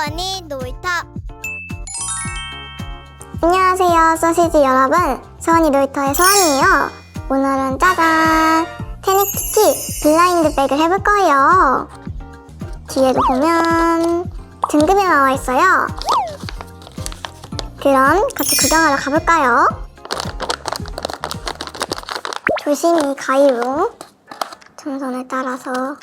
소원이 놀이터. 안녕하세요, 소시지 여러분. 소원이 놀이터의 소원이에요. 오늘은 짜잔! 테니키티 블라인드 백을 해볼 거예요. 뒤에도 보면 등급이 나와 있어요. 그럼 같이 구경하러 가볼까요? 조심히 가이로 동선을 따라서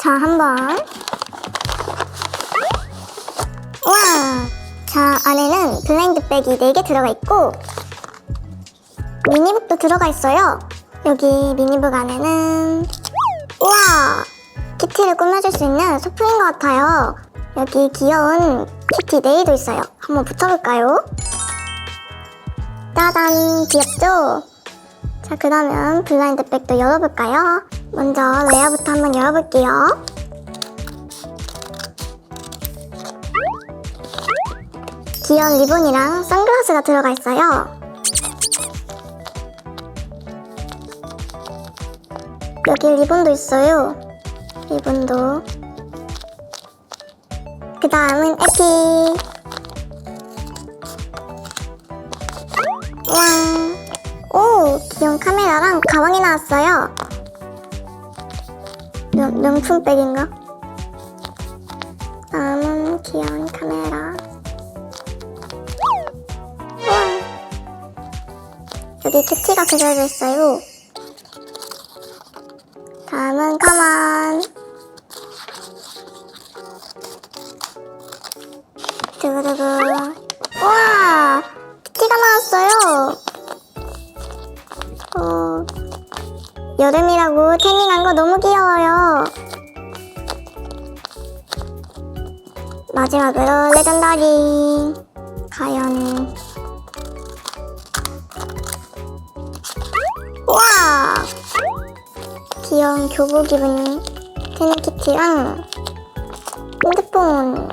자, 한번. 우와! 자, 안에는 블라인드 백이 4개 들어가 있고 미니북도 들어가 있어요. 여기 미니북 안에는 우와! 키티를 꾸며줄 수 있는 소품인 것 같아요. 여기 귀여운 키티 네일도 있어요. 한번 붙여볼까요? 짜잔! 귀엽죠? 자, 그러면 블라인드 백도 열어볼까요? 먼저 레어부터 한번 열어볼게요. 귀여운 리본이랑 선글라스가 들어가 있어요. 여기 리본도 있어요. 리본도. 그 다음은 에피. 우와. 오, 귀여운 카메라랑 가방이 나왔어요. 명품 백인가? 다음은 귀여운 카메라. 우와. 여기 키티가 그려져 있어요. 다음은 가만. 두구두구. 우와! 키티가 나왔어요. 여름이라고 태닝한 거 너무 귀여워요. 마지막으로 레전더리. 과연. 우와! 귀여운 교복 입은 테니키티랑 핸드폰.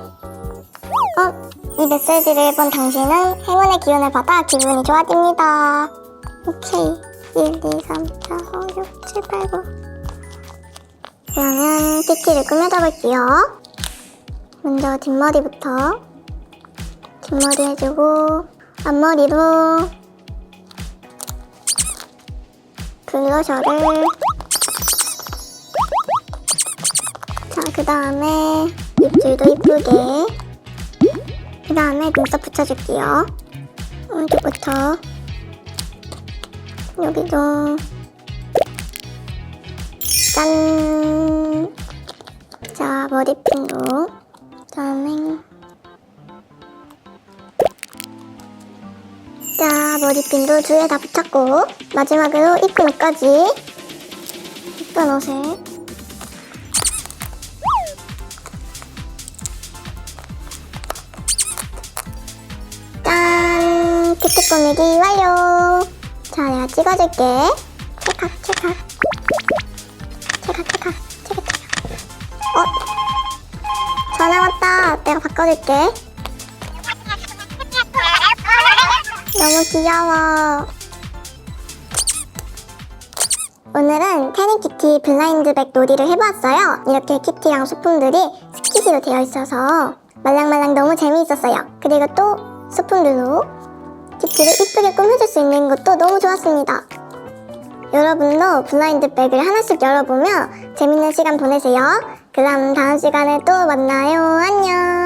이 메시지를 본 당신은 행운의 기운을 받아 기분이 좋아집니다. 오케이. 1, 2, 3, 4, 5, 6, 7, 8, 9. 그러면 키티를 꾸며줘 볼게요. 먼저 뒷머리부터. 뒷머리 해주고, 앞머리로 블러셔를. 자, 그 다음에 입술도 이쁘게. 그 다음에 눈썹 붙여줄게요. 오른쪽부터. 여기도. 짠! 자, 머리핀도. 그다음에 자, 머리핀도 2개 다 붙였고 마지막으로 이쁜 옷까지. 이쁜 옷을. 짠! 키티 꾸미기 완료! 자, 내가 찍어줄게. 찰칵, 찰칵. 찰칵, 찰칵. 찰칵, 찰칵. 전화 왔다. 내가 바꿔줄게. 너무 귀여워. 오늘은 테니키티 블라인드백 놀이를 해보았어요. 이렇게 키티랑 소품들이 스키시로 되어 있어서 말랑말랑 너무 재미있었어요. 그리고 또 소품들로 키티를 이쁘게 꾸며줄 수 있는 것도 너무 좋았습니다. 여러분도 블라인드백을 하나씩 열어보며 재밌는 시간 보내세요. 그럼 다음 시간에 또 만나요. 안녕.